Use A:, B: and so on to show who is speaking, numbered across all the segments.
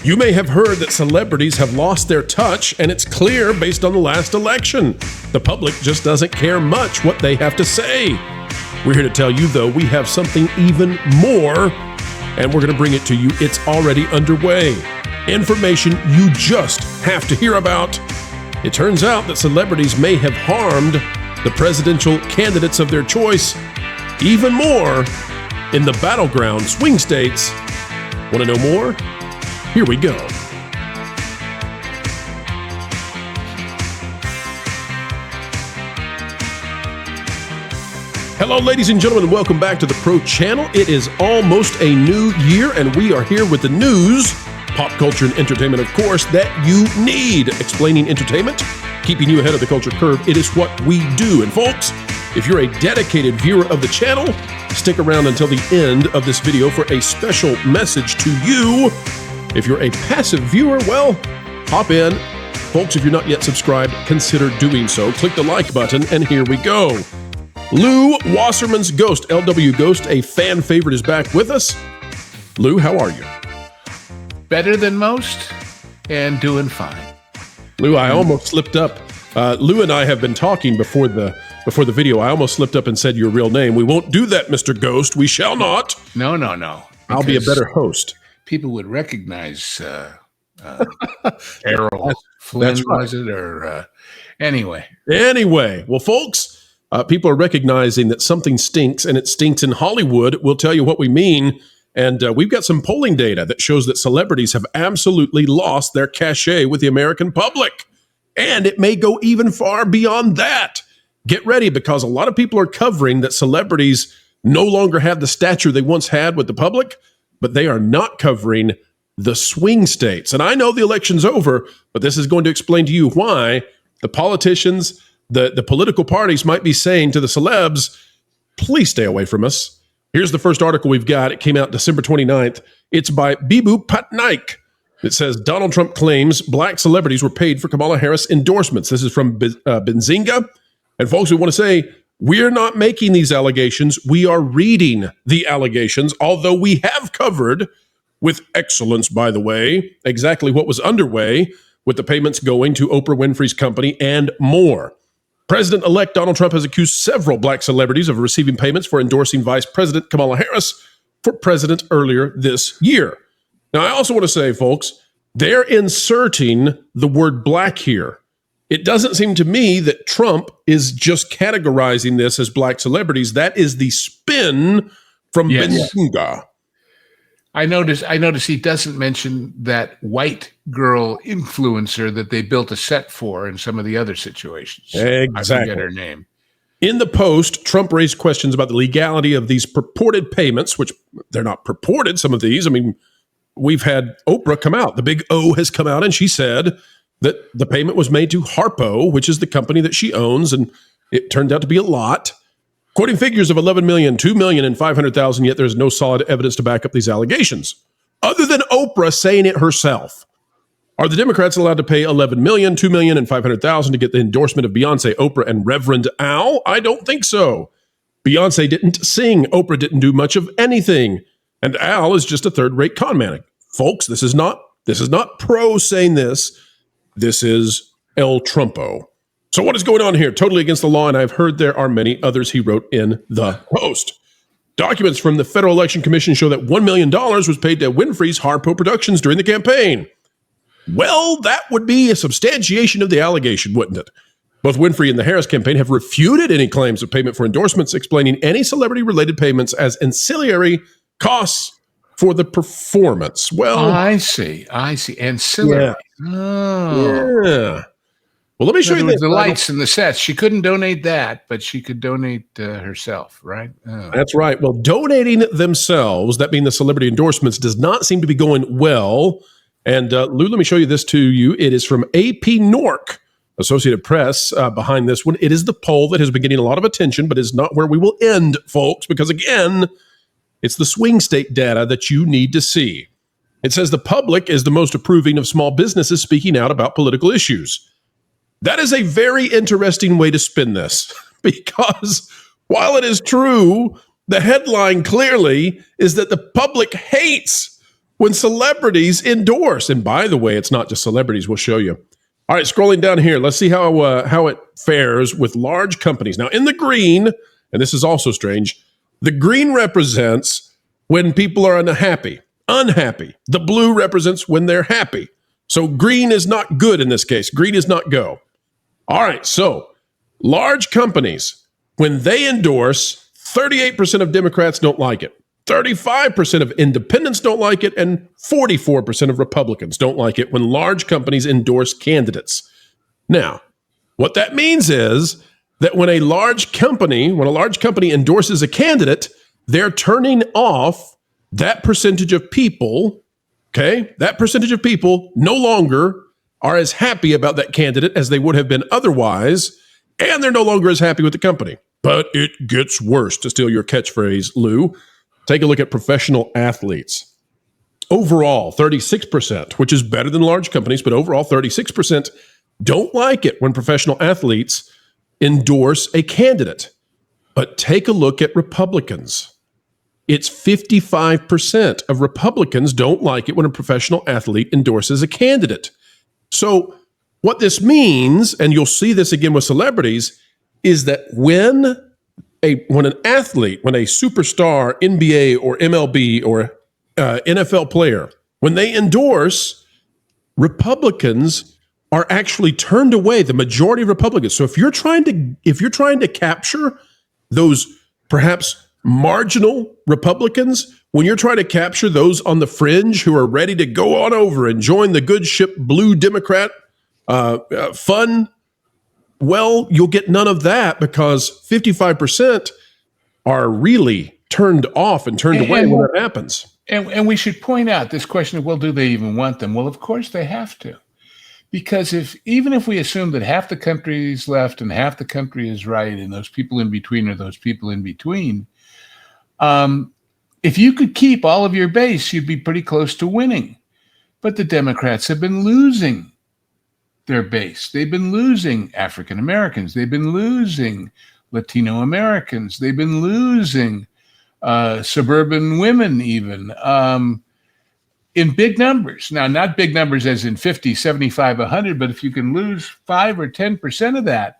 A: You may have heard that celebrities have lost their touch, and it's clear based on the last election. The public just doesn't care much what they have to say. We're here to tell you, though, we have something even more, and we're going to bring it to you. It's already underway. Information you just have to hear about. It turns out that celebrities may have harmed the presidential candidates of their choice even more in the Battleground swing states. Want to know more? Here we go. Hello, ladies and gentlemen, and welcome back to the Pro Channel. It is almost a new year, and we are here with the news, pop culture, and entertainment, of course, that you need. Explaining entertainment, keeping you ahead of the culture curve. It is what we do. And folks, if you're a dedicated viewer of the channel, stick around until the end of this video for a special message to you. If you're a passive viewer, well, hop in. Folks, if you're not yet subscribed, consider doing so. Click the like button, and here we go. Lou Wasserman's Ghost, LW Ghost, a fan favorite, is back with us. Lou, how are you?
B: Better than most, and doing fine.
A: Lou, I almost slipped up. Lou and I have been talking before the video. I almost slipped up and said your real name. We won't do that, Mr. Ghost. We shall not.
B: No.
A: I'll be a better host.
B: People would recognize Errol Flynn,
A: right.
B: was it? Or anyway.
A: Anyway, well, folks, people are recognizing that something stinks, and it stinks in Hollywood. We'll tell you what we mean. And we've got some polling data that shows that celebrities have absolutely lost their cachet with the American public. And it may go even far beyond that. Get ready, because a lot of people are covering that celebrities no longer have the stature they once had with the public, but they are not covering the swing states. And I know the election's over, but this is going to explain to you why the politicians, the political parties might be saying to the celebs, please stay away from us. Here's the first article we've got. It came out December 29th. It's by Bibu Patnaik. It says, Donald Trump claims black celebrities were paid for Kamala Harris endorsements. This is from Bezinga. And folks, we want to say, we're not making these allegations. We are reading the allegations, although we have covered, with excellence, by the way, exactly what was underway with the payments going to Oprah Winfrey's company and more. President-elect Donald Trump has accused several black celebrities of receiving payments for endorsing Vice President Kamala Harris for president earlier this year. Now, I also want to say, folks, they're inserting the word black here. It doesn't seem to me that Trump is just categorizing this as black celebrities. That is the spin from Bezinga.
B: I notice he doesn't mention that white girl influencer that they built a set for in some of the other situations.
A: Exactly.
B: I forget her name.
A: In the post, Trump raised questions about the legality of these purported payments, which they're not purported, some of these. I mean, we've had Oprah come out. The big O has come out, and she said that the payment was made to Harpo, which is the company that she owns, and it turned out to be a lot. Quoting figures of 11 million, 2 million, and 500,000, yet there's no solid evidence to back up these allegations, other than Oprah saying it herself. Are the Democrats allowed to pay 11 million, 2 million, and 500,000 to get the endorsement of Beyonce, Oprah, and Reverend Al? I don't think so. Beyonce didn't sing. Oprah didn't do much of anything. And Al is just a third-rate con man. Folks, this is not pro saying this. This is El Trumpo. So what is going on here? Totally against the law, and I've heard there are many others, he wrote in the post. Documents from the Federal Election Commission show that $1 million was paid to Winfrey's Harpo Productions during the campaign. Well, that would be a substantiation of the allegation, wouldn't it? Both Winfrey and the Harris campaign have refuted any claims of payment for endorsements, explaining any celebrity-related payments as ancillary costs for the performance. Well,
B: I see. Ancillary.
A: Yeah.
B: Oh.
A: Yeah. Well, let me show you this.
B: The lights and the sets. She couldn't donate that, but she could donate herself, right? Oh.
A: That's right. Well, donating themselves, that being the celebrity endorsements, does not seem to be going well. And Lou, let me show you this to you. It is from AP Norc, Associated Press, behind this one. It is the poll that has been getting a lot of attention, but is not where we will end, folks, because again, it's the swing state data that you need to see. It says the public is the most approving of small businesses speaking out about political issues. That is a very interesting way to spin this, because while it is true, the headline clearly is that the public hates when celebrities endorse. And by the way, it's not just celebrities. We'll show you. All right, scrolling down here, let's see how it fares with large companies. Now, in the green, and this is also strange, the green represents when people are unhappy. The blue represents when they're happy. So green is not good in this case. Green is not go. All right, so large companies, when they endorse, 38% of Democrats don't like it. 35% of independents don't like it, and 44% of Republicans don't like it when large companies endorse candidates. Now, what that means is that when a large company endorses a candidate, they're turning off that percentage of people, okay? That percentage of people no longer are as happy about that candidate as they would have been otherwise, and they're no longer as happy with the company. But it gets worse, to steal your catchphrase, Lou. Take a look at professional athletes. Overall, 36%, which is better than large companies, but overall 36% don't like it when professional athletes endorse a candidate. But take a look at Republicans. It's 55% of Republicans don't like it when a professional athlete endorses a candidate. So what this means, and you'll see this again with celebrities, is that when an athlete, when a superstar NBA or MLB or NFL player, when they endorse, Republicans are actually turned away. The majority of Republicans. So if you're trying to capture those perhaps marginal Republicans, when you're trying to capture those on the fringe who are ready to go on over and join the good ship blue Democrat fun, well, you'll get none of that because 55% are really turned off and turned away when that happens.
B: And we should point out this question of, well, do they even want them? Well, of course they have to. Because even if we assume that half the country is left and half the country is right, and those people in between are those people in between, if you could keep all of your base, you'd be pretty close to winning. But the Democrats have been losing their base. They've been losing African Americans. They've been losing Latino Americans. They've been losing suburban women even in big numbers. Now, not big numbers as in 50, 75, 100, but if you can lose 5 or 10% of that,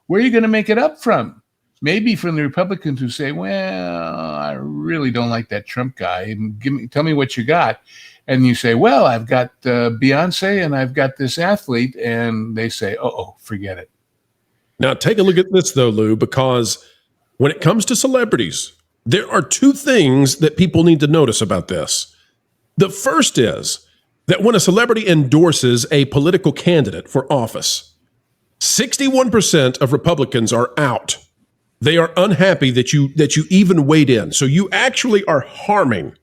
B: where are you going to make it up from? Maybe from the Republicans who say, well, I really don't like that Trump guy. Tell me what you got. And you say, well, I've got Beyonce and I've got this athlete. And they say, forget it.
A: Now, take a look at this, though, Lou, because when it comes to celebrities, there are two things that people need to notice about this. The first is that when a celebrity endorses a political candidate for office, 61% of Republicans are out. They are unhappy that you even weighed in. So you actually are harming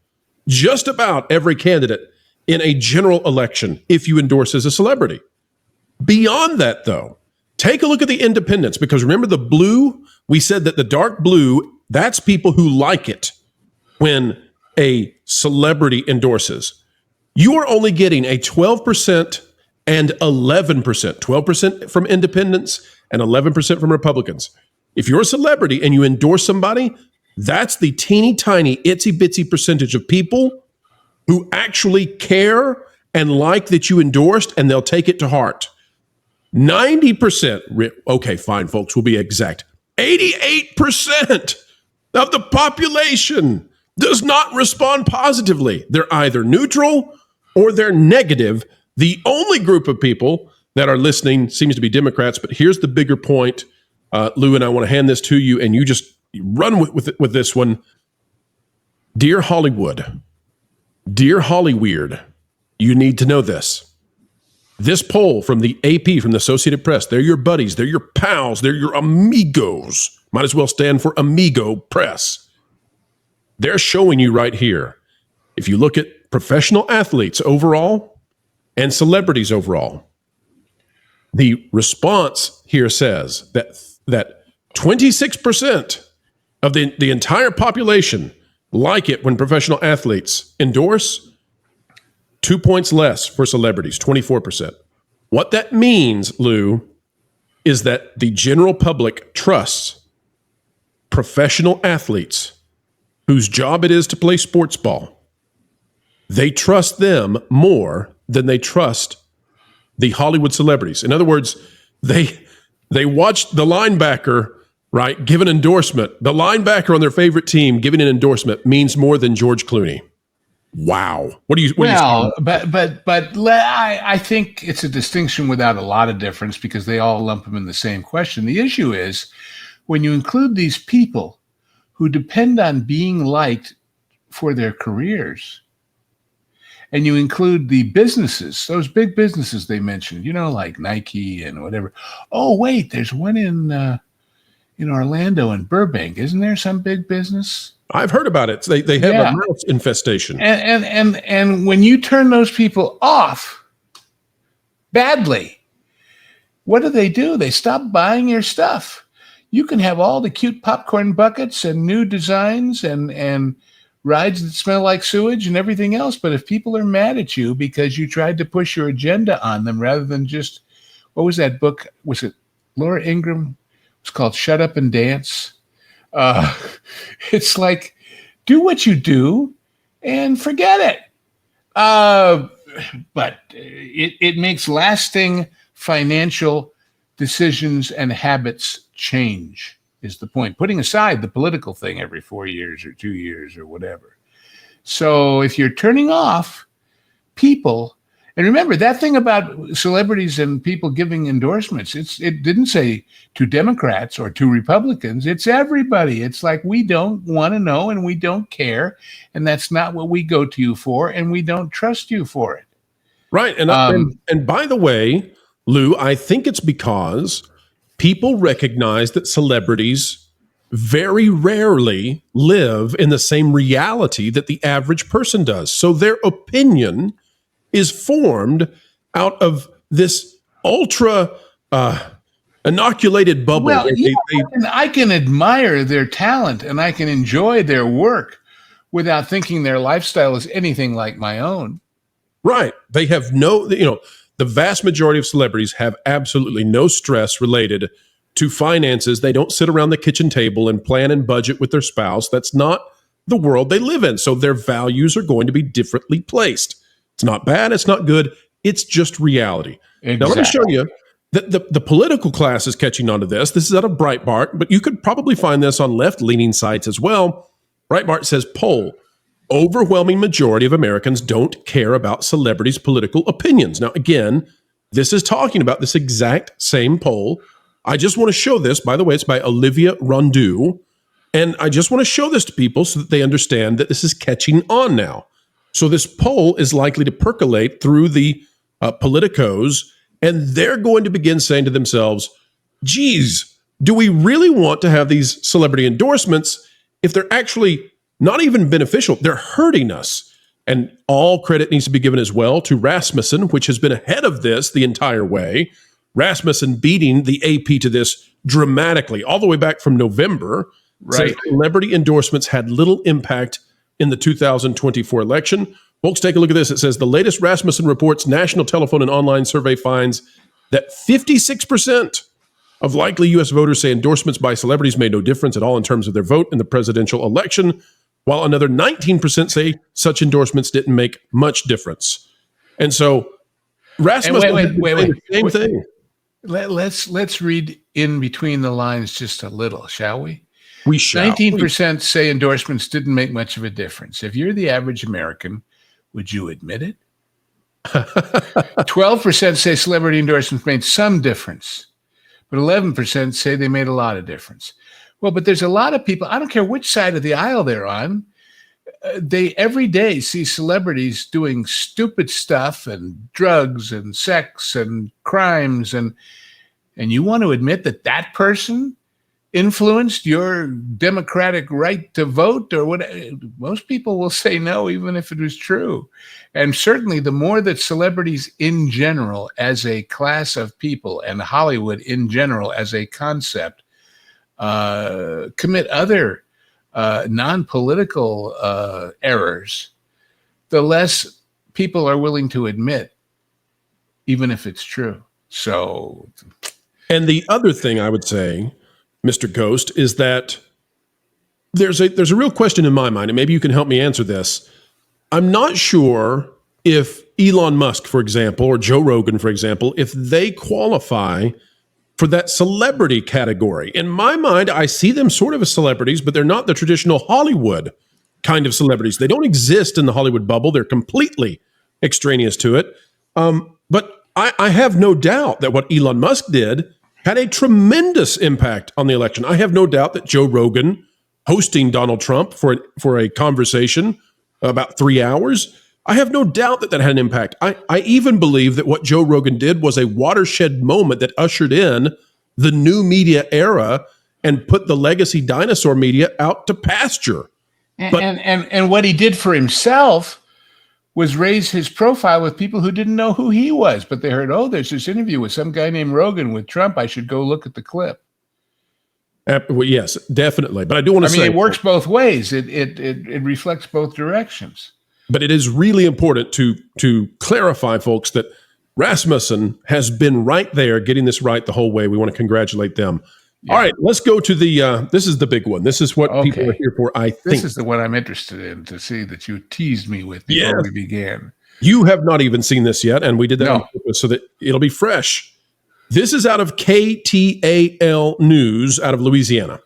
A: just about every candidate in a general election if you endorse as a celebrity. Beyond that, though, take a look at the independents, because remember the blue? We said that the dark blue, that's people who like it when a celebrity endorses. You are only getting a 12% and 11%, 12% from independents and 11% from Republicans. If you're a celebrity and you endorse somebody, that's the teeny tiny itsy bitsy percentage of people who actually care and like that you endorsed, and they'll take it to heart. 90%, okay, fine, folks, we'll be exact. 88% of the population does not respond positively. They're either neutral or they're negative. The only group of people that are listening seems to be Democrats, but here's the bigger point. Lou, and I want to hand this to you, and you just run with this one. Dear Hollywood, dear Hollyweird, you need to know this. This poll from the AP, from the Associated Press, they're your buddies, they're your pals, they're your amigos. Might as well stand for Amigo Press. They're showing you right here, if you look at professional athletes overall and celebrities overall, the response here says that 26% of the entire population like it when professional athletes endorse. 2 points less for celebrities, 24%. What that means, Lou, is that the general public trusts professional athletes whose job it is to play sports ball they trust them more than they trust the Hollywood celebrities. In other words, they watched the linebacker, right, give an endorsement. The linebacker on their favorite team giving an endorsement means more than George Clooney. Wow. What do you
B: Well, I think it's a distinction without a lot of difference because they all lump them in the same question. The issue is when you include these people who depend on being liked for their careers, and you include the businesses, those big businesses they mentioned, like Nike and whatever. Oh, wait, there's one in Orlando and Burbank. Isn't there some big business?
A: I've heard about it. They have a mouse infestation.
B: And when you turn those people off badly, what do? They stop buying your stuff. You can have all the cute popcorn buckets and new designs and rides that smell like sewage and everything else. But if people are mad at you because you tried to push your agenda on them rather than just, what was that book? Was it Laura Ingraham? It's called Shut Up and Dance. It's like, do what you do and forget it. But it makes lasting financial decisions and habits change, is the point. Putting aside the political thing every 4 years or 2 years or whatever. So if you're turning off people, and remember that thing about celebrities and people giving endorsements, it didn't say to Democrats or to Republicans, it's everybody. It's like, we don't want to know and we don't care. And that's not what we go to you for. And we don't trust you for it.
A: Right. And by the way, Lou, I think it's because people recognize that celebrities very rarely live in the same reality that the average person does. So their opinion is formed out of this ultra inoculated bubble.
B: Well, I can admire their talent and I can enjoy their work without thinking their lifestyle is anything like my own.
A: Right. They have the vast majority of celebrities have absolutely no stress related to finances. They don't sit around the kitchen table and plan and budget with their spouse. That's not the world they live in. So their values are going to be differently placed. It's not bad. It's not good. It's just reality. Exactly. Now, let me show you that the political class is catching on to this. This is out of Breitbart, but you could probably find this on left-leaning sites as well. Breitbart says, poll, overwhelming majority of Americans don't care about celebrities' political opinions. Now, again, this is talking about this exact same poll. I just want to show this. By the way, it's by Olivia Rondeau. And I just want to show this to people so that they understand that this is catching on now. So this poll is likely to percolate through the politicos, and they're going to begin saying to themselves, geez, do we really want to have these celebrity endorsements if they're actually not even beneficial? They're hurting us. And all credit needs to be given as well to Rasmussen, which has been ahead of this the entire way. Rasmussen beating the AP to this dramatically, all the way back from November.
B: Right.
A: Says celebrity endorsements had little impact in the 2024 election. Folks, take a look at this. It says the latest Rasmussen reports national telephone and online survey finds that 56% of likely U.S. voters say endorsements by celebrities made no difference at all in terms of their vote in the presidential election, while another 19% say such endorsements didn't make much difference. And so Rasmussen
B: wait.
A: Same thing.
B: Let's read in between the lines just a little, shall we?
A: We shall.
B: 19% say endorsements didn't make much of a difference. If you're the average American, would you admit it? 12% say celebrity endorsements made some difference, but 11% say they made a lot of difference. Well, but there's a lot of people, I don't care which side of the aisle they're on, they every day see celebrities doing stupid stuff and drugs and sex and crimes, and you want to admit that that person influenced your democratic right to vote or what? Most people will say no, even if it was true. And certainly the more that celebrities in general as a class of people and Hollywood in general as a concept commit other non-political errors, the less people are willing to admit, even if it's true. So,
A: and the other thing I would say, Mr. Ghost, is that there's a real question in my mind, and maybe you can help me answer this. I'm not sure if Elon Musk, for example, or Joe Rogan, for example, if they qualify for that celebrity category. In my mind, I see them sort of as celebrities, but they're not the traditional Hollywood kind of celebrities. They don't exist in the Hollywood bubble. They're completely extraneous to it. But I have no doubt that what Elon Musk did had a tremendous impact on the election. I have no doubt that Joe Rogan hosting Donald Trump for a conversation about 3 hours, I have no doubt that that had an impact. I even believe that what Joe Rogan did was a watershed moment that ushered in the new media era and put the legacy dinosaur media out to pasture.
B: And what he did for himself was raise his profile with people who didn't know who he was, but they heard, oh, there's this interview with some guy named Rogan with Trump. I should go look at the clip.
A: Well, yes, definitely. But I do want to say,
B: it works both ways. It reflects both directions.
A: But it is really important to clarify, folks, that Rasmussen has been right there getting this right the whole way. We want to congratulate them. Yeah. All right, let's go to the, this is the big one. This is what people are here for, I think.
B: This is the one I'm interested in to see that you teased me with before we began.
A: You have not even seen this yet, and we did that on purpose so that it'll be fresh. This is out of KTAL News out of Louisiana.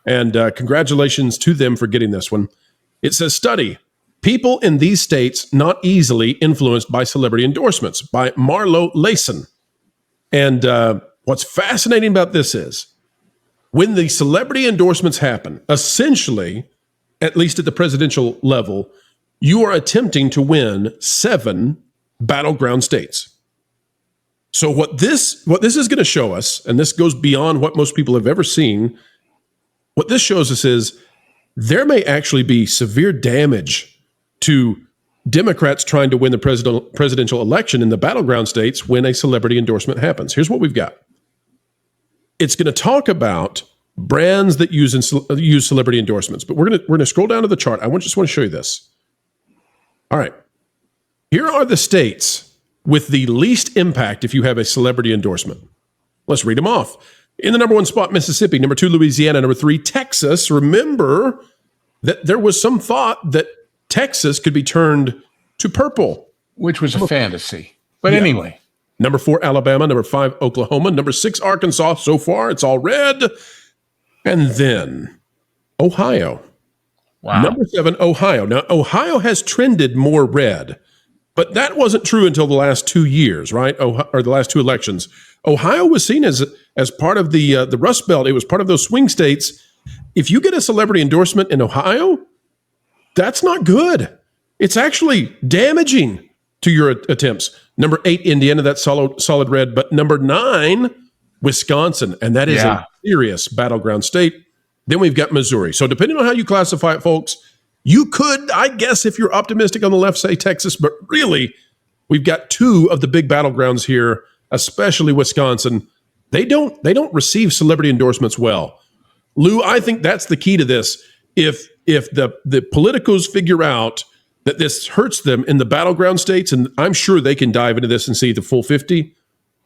A: And congratulations to them for getting this one. It says, study, people in these states not easily influenced by celebrity endorsements, by Marlo Layson. And what's fascinating about this is, when the celebrity endorsements happen, essentially, at least at the presidential level, you are attempting to win 7 battleground states. So what this is going to show us, and this goes beyond what most people have ever seen, what this shows us is there may actually be severe damage to Democrats trying to win the presidential election in the battleground states when a celebrity endorsement happens. Here's what we've got. It's going to talk about brands that use celebrity endorsements, but we're going to scroll down to the chart. I just want to show you this. All right. Here are the states with the least impact if you have a celebrity endorsement. Let's read them off. In the number 1 spot, Mississippi. Number 2, Louisiana. Number 3, Texas. Remember that there was some thought that Texas could be turned to purple.
B: Which was a fantasy. But anyway.
A: Number 4, Alabama. Number 5, Oklahoma. Number 6, Arkansas. So far, it's all red. And then Ohio.
B: Wow.
A: Number 7, Ohio. Now, Ohio has trended more red, but that wasn't true until the last 2 years, right? Or the last 2 elections. Ohio was seen as part of the Rust Belt. It was part of those swing states. If you get a celebrity endorsement in Ohio, that's not good. It's actually damaging to your attempts. Number 8, Indiana, that's solid red. But number 9, Wisconsin, and that is a serious battleground state. Then we've got Missouri. So depending on how you classify it, folks, you could, I guess, if you're optimistic on the left, say Texas, but really, we've got 2 of the big battlegrounds here, especially Wisconsin. They don't receive celebrity endorsements well. Lou, I think that's the key to this. If the politicos figure out that this hurts them in the battleground states, and I'm sure they can dive into this and see the full 50.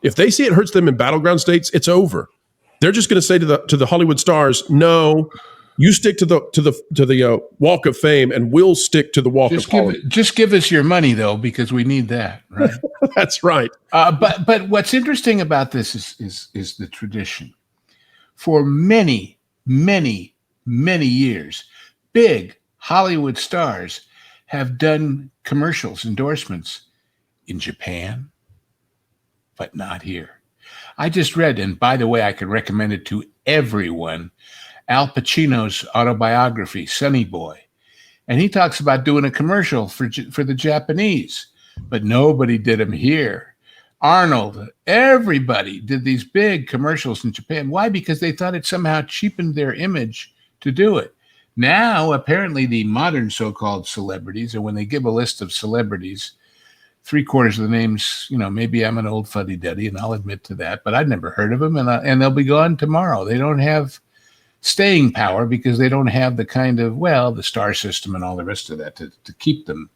A: If they see it hurts them in battleground states, it's over. They're just going to say to the Hollywood stars, no, you stick to the Walk of Fame, and we'll stick to the Walk of Fame.
B: Just give us your money, though, because we need that, right?
A: That's right.
B: But what's interesting about this is the tradition. For many, many, many years, big Hollywood stars have done commercials, endorsements in Japan, but not here. I just read, and by the way, I could recommend it to everyone, Al Pacino's autobiography, Sonny Boy. And he talks about doing a commercial for the Japanese, but nobody did them here. Arnold, everybody did these big commercials in Japan. Why? Because they thought it somehow cheapened their image to do it. Now, apparently, the modern so-called celebrities, and when they give a list of celebrities, 3/4 of the names, maybe I'm an old fuddy-duddy, and I'll admit to that, but I'd never heard of them, and they'll be gone tomorrow. They don't have staying power because they don't have the kind of, the star system and all the rest of that to keep them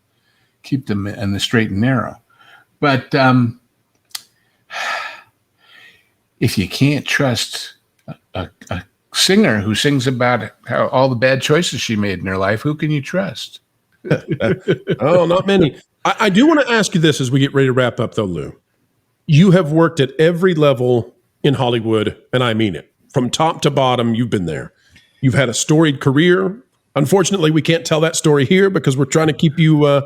B: in the straight and narrow. But if you can't trust a singer who sings about how all the bad choices she made in her life, who can you trust?
A: Oh, not many. I do want to ask you this as we get ready to wrap up, though, Lou. You have worked at every level in Hollywood, and I mean it. From top to bottom, you've been there. You've had a storied career. Unfortunately, we can't tell that story here because we're trying to keep you a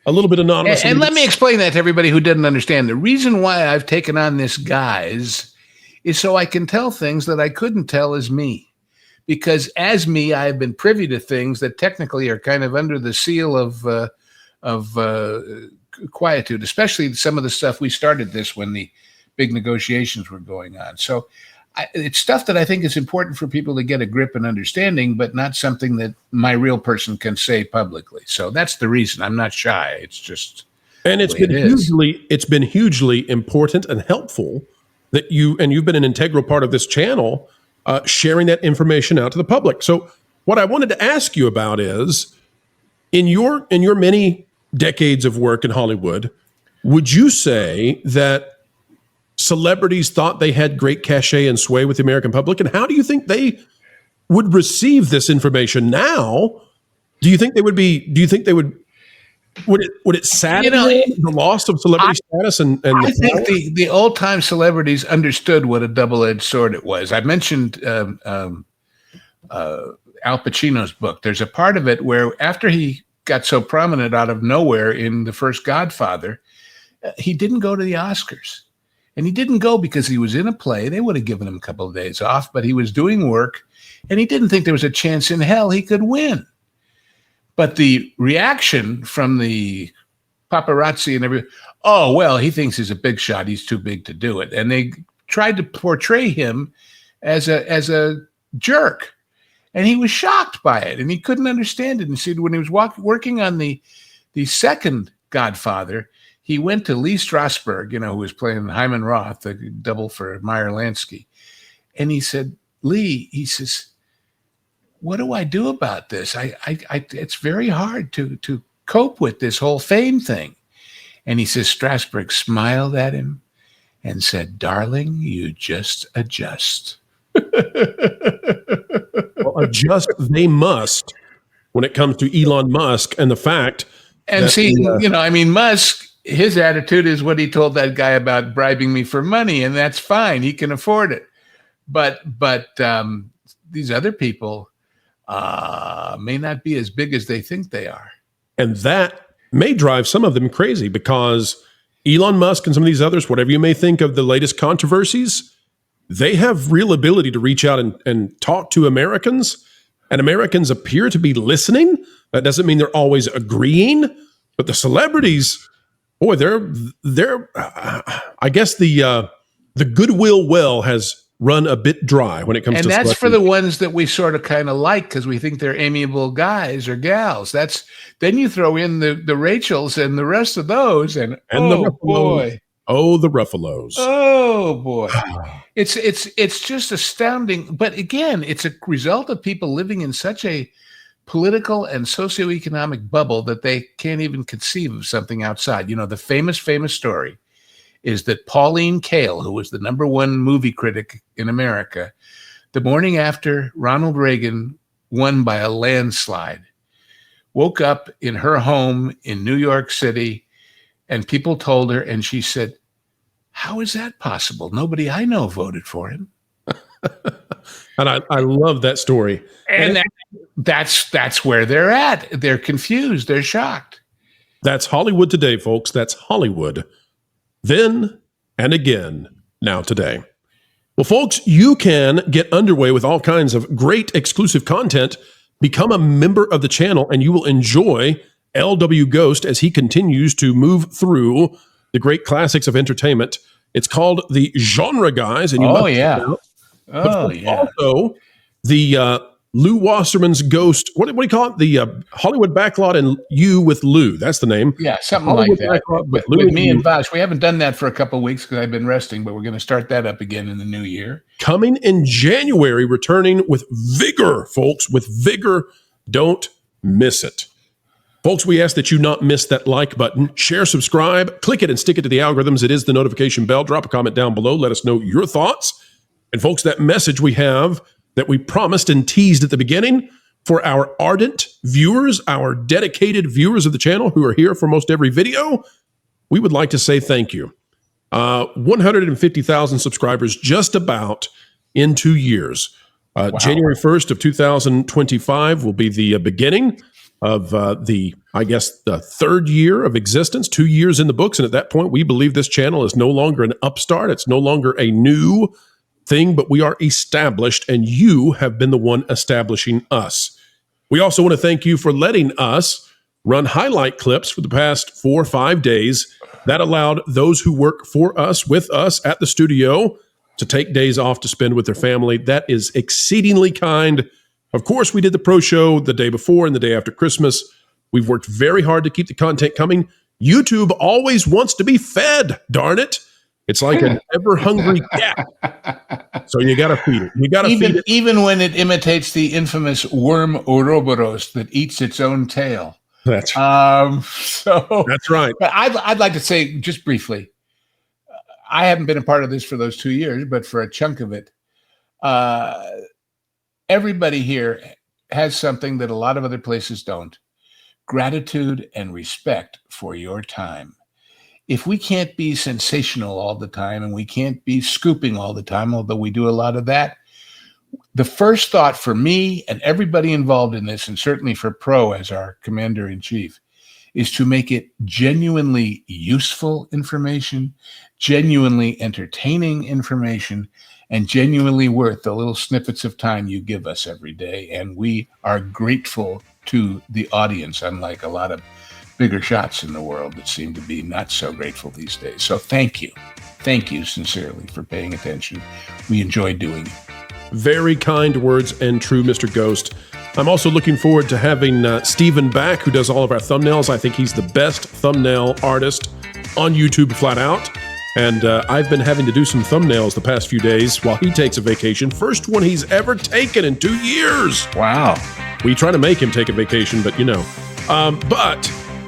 A: little bit anonymous.
B: And let me explain that to everybody who didn't understand. The reason why I've taken on this guise is so I can tell things that I couldn't tell as me. Because as me, I've been privy to things that technically are kind of under the seal of quietude, especially some of the stuff we started this when the big negotiations were going on. So it's stuff that I think is important for people to get a grip and understanding, but not something that my real person can say publicly. So that's the reason. I'm not shy. It's just,
A: and it's been hugely important and helpful that you've been an integral part of this channel, sharing that information out to the public. So what I wanted to ask you about is, in your many decades of work in Hollywood, would you say that celebrities thought they had great cachet and sway with the American public? And how do you think they would receive this information now? Do you think would it sadden the loss of celebrity status? And
B: I think the old time celebrities understood what a double-edged sword it was. I mentioned Al Pacino's book. There's a part of it where after he got so prominent out of nowhere in the first Godfather, he didn't go to the Oscars. And he didn't go because he was in a play. They would have given him a couple of days off, but he was doing work, and he didn't think there was a chance in hell he could win. But the reaction from the paparazzi and everything, oh, well, he thinks he's a big shot. He's too big to do it. And they tried to portray him as a jerk. And he was shocked by it, and he couldn't understand it. And see, when he was working on the second Godfather, he went to Lee Strasberg, who was playing Hyman Roth, the double for Meyer Lansky. And he said, Lee, he says, what do I do about this? It's very hard to cope with this whole fame thing. And he says, Strasberg smiled at him and said, darling, you just adjust.
A: Well, adjust they must when it comes to Elon Musk and the fact.
B: And Musk, his attitude is what he told that guy about bribing me for money, and that's fine. He can afford it. But these other people may not be as big as they think they are.
A: And that may drive some of them crazy, because Elon Musk and some of these others, whatever you may think of the latest controversies, they have real ability to reach out and talk to Americans, and Americans appear to be listening. That doesn't mean they're always agreeing, but the celebrities, boy, they're I guess the goodwill well has run a bit dry when it comes to
B: celebrities. And that's for the ones that we sort of kind of like because we think they're amiable guys or gals. Then you throw in the Rachels and the rest of those, and oh boy.
A: Oh, the Ruffalos.
B: Oh boy. It's just astounding. But again, it's a result of people living in such a political and socioeconomic bubble that they can't even conceive of something outside. The famous story is that Pauline Kael, who was the #1 movie critic in America, the morning after Ronald Reagan won by a landslide, woke up in her home in New York City, and people told her, and she said, how is that possible? Nobody I know voted for him.
A: And I love that story.
B: And that's where they're at. They're confused. They're shocked.
A: That's Hollywood today, folks. That's Hollywood. Then and again, now today. Well, folks, you can get underway with all kinds of great exclusive content. Become a member of the channel, and you will enjoy LW Ghost as he continues to move through the great classics of entertainment. It's called the Genre Guys, and you
B: also
A: the Lou Wasserman's Ghost. What do you call it? The Hollywood Backlot and You with Lou. That's the name.
B: Yeah, something Hollywood like that. With me and Bosch. We haven't done that for a couple of weeks because I've been resting, but we're going to start that up again in the new year.
A: Coming in January, returning with vigor, folks, with vigor. Don't miss it. Folks, we ask that you not miss that like button. Share, subscribe, click it and stick it to the algorithms. It is the notification bell. Drop a comment down below. Let us know your thoughts. And folks, that message we have that we promised and teased at the beginning, For our ardent viewers, our dedicated viewers of the channel who are here for most every video, we would like to say thank you. 150,000 subscribers just about in 2 years.
B: Wow.
A: January 1st of 2025 will be the beginning of the third year of existence, 2 years in the books. And at that point, we believe this channel is no longer an upstart. It's no longer a new thing, but we are established, and you have been the one establishing us. We also want to thank you for letting us run highlight clips for the past 4 or 5 days. That allowed those who work for us, with us at the studio, to take days off to spend with their family. That is exceedingly kind. Of course, we did the pro show the day before and the day after Christmas. We've worked very hard to keep the content coming. YouTube always wants to be fed, darn it. It's like an ever-hungry cat. So you got to feed it. You got to feed it.
B: Even when it imitates the infamous worm Ouroboros that eats its own tail.
A: That's
B: that's
A: right.
B: But I'd like to say just briefly, I haven't been a part of this for those 2 years, but for a chunk of it, everybody here has something that a lot of other places don't. Gratitude and respect for your time. If we can't be sensational all the time and we can't be scooping all the time, although we do a lot of that, the first thought for me and everybody involved in this, and certainly for Pro as our commander-in-chief, is to make it genuinely useful information, genuinely entertaining information, and genuinely worth the little snippets of time you give us every day. And we are grateful to the audience, unlike a lot of bigger shots in the world that seem to be not so grateful these days. So thank you. Thank you sincerely for paying attention. We enjoy doing it.
A: Very kind words and true, Mr. Ghost. I'm also looking forward to having Steven back, who does all of our thumbnails. I think he's the best thumbnail artist on YouTube, flat out. And I've been having to do some thumbnails the past few days while he takes a vacation. First one he's ever taken in 2 years.
B: Wow.
A: We try to make him take a vacation, but you know.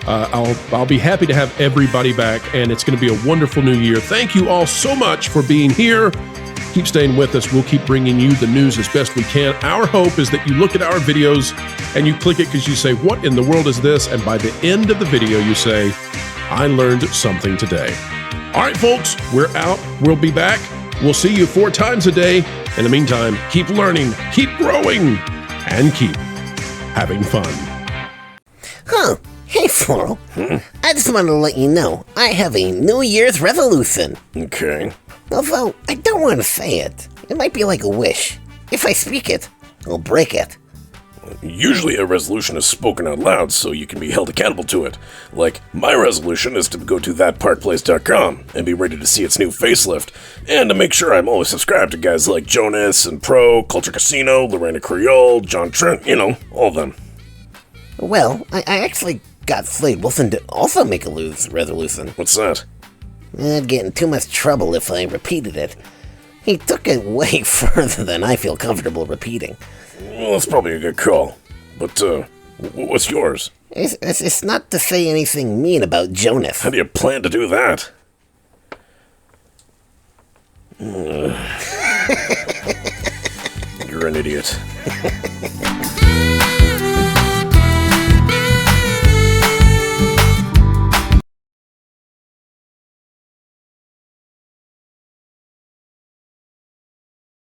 A: I'll be happy to have everybody back, and it's going to be a wonderful new year. Thank you all so much for being here. Keep staying with us. We'll keep bringing you the news as best we can. Our hope is that you look at our videos and you click it because you say, what in the world is this? And by the end of the video, you say, I learned something today. All right, folks, we're out. We'll be back. We'll see you 4 times a day. In the meantime, keep learning, keep growing, and keep having fun.
C: Huh. Hey, Floral. I just wanted to let you know I have a New Year's resolution.
D: Okay.
C: Although, I don't want to say it. It might be like a wish. If I speak it, I'll break it.
D: Usually a resolution is spoken out loud so you can be held accountable to it. Like, my resolution is to go to thatparkplace.com and be ready to see its new facelift, and to make sure I'm always subscribed to guys like Jonas and Pro, Culture Casino, Lorena Creole, John Trent, you know, all of them.
C: Well, I actually got Slade Wilson to also make a resolution.
D: What's that?
C: I'd get in too much trouble if I repeated it. He took it way further than I feel comfortable repeating.
D: Well, that's probably a good call. But, what's yours?
C: It's not to say anything mean about Jonas.
D: How do you plan to do that? You're an idiot.